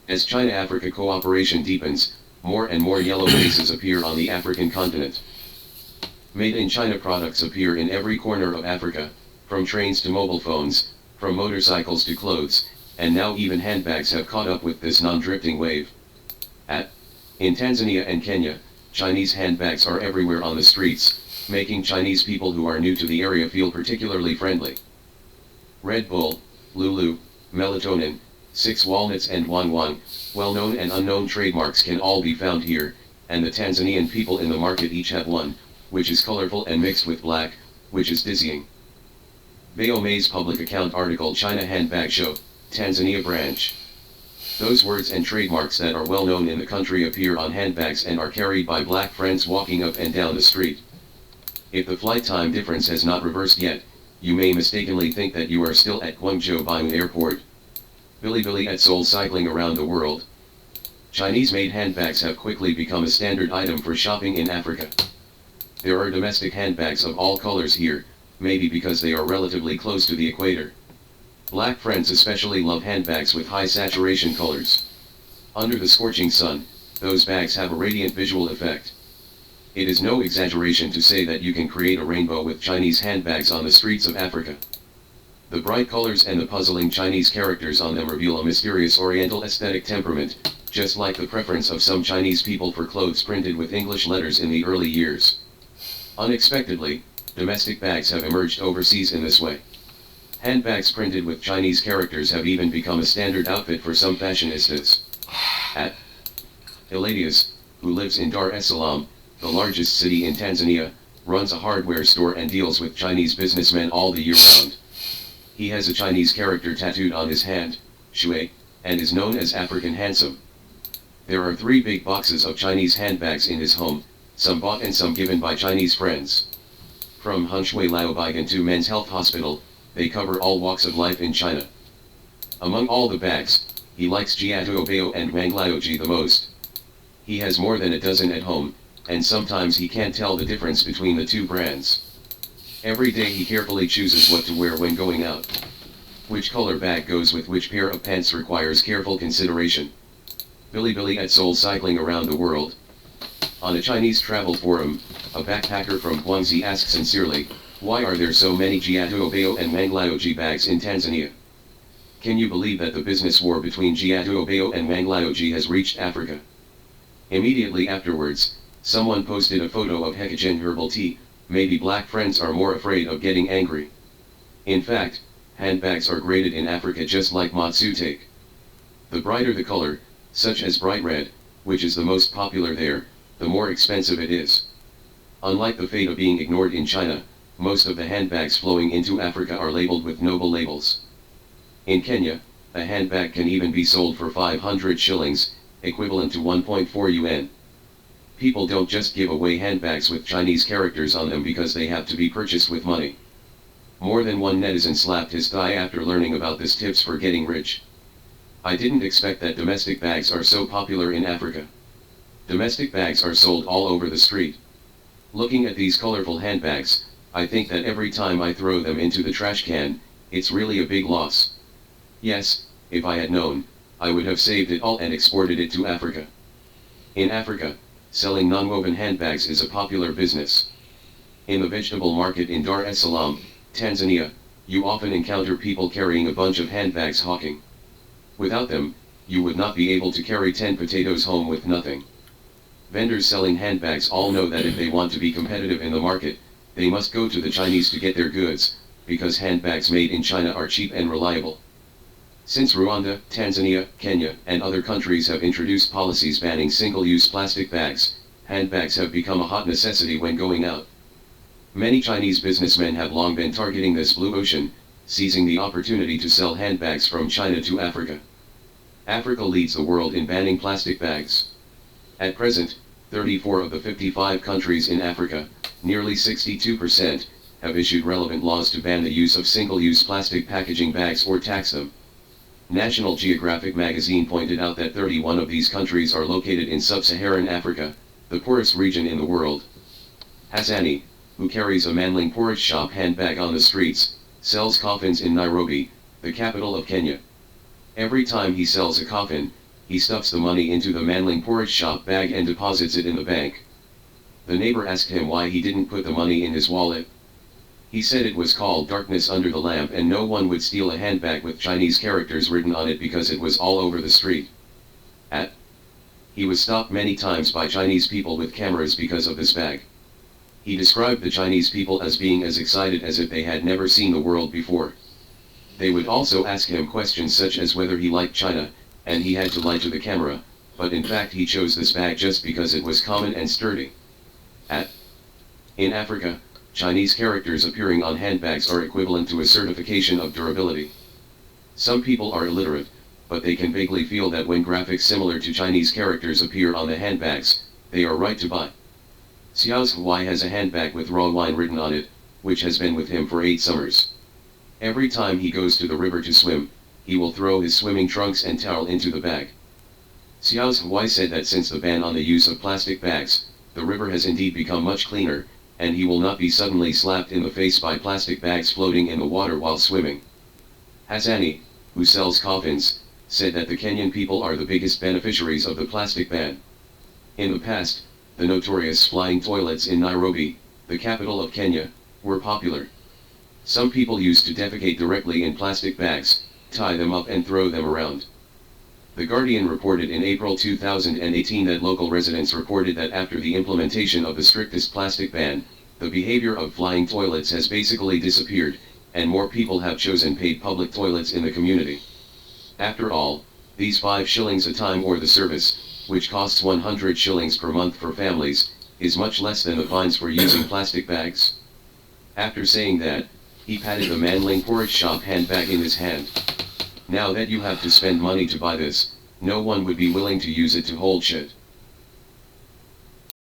As China-Africa cooperation deepens, more and more yellow faces appear on the African continent. Made in China products appear in every corner of Africa, from trains to mobile phones, from motorcycles to clothes, and now even handbags have caught up with this non-drifting wave. In Tanzania and Kenya, Chinese handbags are everywhere on the streets, making Chinese people who are new to the area feel particularly friendly. Red Bull, Lulu, Melatonin, Six Walnuts and Wan Wan, well-known and unknown trademarks can all be found here, and the Tanzanian people in the market each have one, which is colorful and mixed with black, which is dizzying. Bayo May's public account article China Handbag Show, Tanzania Branch. Those words and trademarks that are well known in the country appear on handbags and are carried by black friends walking up and down the street. If the flight time difference has not reversed yet, you may mistakenly think that you are still at Guangzhou Baiyun Airport. Bilibili at Seoul cycling around the world. Chinese-made handbags have quickly become a standard item for shopping in Africa. There are domestic handbags of all colors here, maybe because they are relatively close to the equator. Black friends especially love handbags with high saturation colors. Under the scorching sun, those bags have a radiant visual effect. It is no exaggeration to say that you can create a rainbow with Chinese handbags on the streets of Africa. The bright colors and the puzzling Chinese characters on them reveal a mysterious Oriental aesthetic temperament, just like the preference of some Chinese people for clothes printed with English letters in the early years. Unexpectedly, domestic bags have emerged overseas in this way. Handbags printed with Chinese characters have even become a standard outfit for some fashionistas. Eladius, who lives in Dar es Salaam, the largest city in Tanzania, runs a hardware store and deals with Chinese businessmen all the year round. He has a Chinese character tattooed on his hand, Shui, and is known as African Handsome. There are 3 big boxes of Chinese handbags in his home, some bought and some given by Chinese friends. From Hunshui Laobaigan to Men's Health Hospital, they cover all walks of life in China. Among all the bags, he likes Jiatuobeo and Manglaoji the most. He has more than a dozen at home, and sometimes he can't tell the difference between the 2 brands. Every day he carefully chooses what to wear when going out. Which color bag goes with which pair of pants requires careful consideration. Bilibili at Seoul cycling around the world. On a Chinese travel forum, a backpacker from Guangxi asks sincerely, why are there so many Jiatuobeo and Manglaoji bags in Tanzania? Can you believe that the business war between Jiatuobeo and Manglaoji has reached Africa? Immediately afterwards, someone posted a photo of Hekagen herbal tea. Maybe black friends are more afraid of getting angry. In fact, handbags are graded in Africa just like matsutake. The brighter the color, such as bright red, which is the most popular there, the more expensive it is. Unlike the fate of being ignored in China, most of the handbags flowing into Africa are labeled with noble labels. In Kenya, a handbag can even be sold for 500 shillings, equivalent to 1.4 yuan. People don't just give away handbags with Chinese characters on them because they have to be purchased with money. More than one netizen slapped his thigh after learning about this tips for getting rich. I didn't expect that domestic bags are so popular in Africa. Domestic bags are sold all over the street. Looking at these colorful handbags, I think that every time I throw them into the trash can, it's really a big loss. Yes, if I had known, I would have saved it all and exported it to Africa. In Africa, selling non-woven handbags is a popular business. In the vegetable market in Dar es Salaam, Tanzania, you often encounter people carrying a bunch of handbags hawking. Without them, you would not be able to carry 10 potatoes home with nothing. Vendors selling handbags all know that if they want to be competitive in the market, they must go to the Chinese to get their goods, because handbags made in China are cheap and reliable. Since Rwanda, Tanzania, Kenya, and other countries have introduced policies banning single-use plastic bags, handbags have become a hot necessity when going out. Many Chinese businessmen have long been targeting this blue ocean, seizing the opportunity to sell handbags from China to Africa. Africa leads the world in banning plastic bags. At present, 34 of the 55 countries in Africa, nearly 62%, have issued relevant laws to ban the use of single-use plastic packaging bags or tax them. National Geographic magazine pointed out that 31 of these countries are located in sub-Saharan Africa, the poorest region in the world. Hassani, who carries a Manling porridge shop handbag on the streets, sells coffins in Nairobi, the capital of Kenya. Every time he sells a coffin, he stuffs the money into the Manling porridge shop bag and deposits it in the bank. The neighbor asked him why he didn't put the money in his wallet. He said it was called darkness under the lamp and no one would steal a handbag with Chinese characters written on it because it was all over the street. He was stopped many times by Chinese people with cameras because of this bag. He described the Chinese people as being as excited as if they had never seen the world before. They would also ask him questions such as whether he liked China, and he had to lie to the camera, but in fact he chose this bag just because it was common and sturdy. In Africa, Chinese characters appearing on handbags are equivalent to a certification of durability. Some people are illiterate, but they can vaguely feel that when graphics similar to Chinese characters appear on the handbags, they are right to buy. Xiao's Huai has a handbag with raw wine written on it, which has been with him for 8 summers. Every time he goes to the river to swim, he will throw his swimming trunks and towel into the bag. Xiao's Huai said that since the ban on the use of plastic bags, the river has indeed become much cleaner, and he will not be suddenly slapped in the face by plastic bags floating in the water while swimming. Hassani, who sells coffins, said that the Kenyan people are the biggest beneficiaries of the plastic ban. In the past, the notorious flying toilets in Nairobi, the capital of Kenya, were popular. Some people used to defecate directly in plastic bags, tie them up and throw them around. The Guardian reported in April 2018 that local residents reported that after the implementation of the strictest plastic ban, the behavior of flying toilets has basically disappeared, and more people have chosen paid public toilets in the community. After all, these 5 shillings a time or the service, which costs 100 shillings per month for families, is much less than the fines for using plastic bags. After saying that, he patted the Manling porridge shop handbag in his hand. Now that you have to spend money to buy this, no one would be willing to use it to hold shit.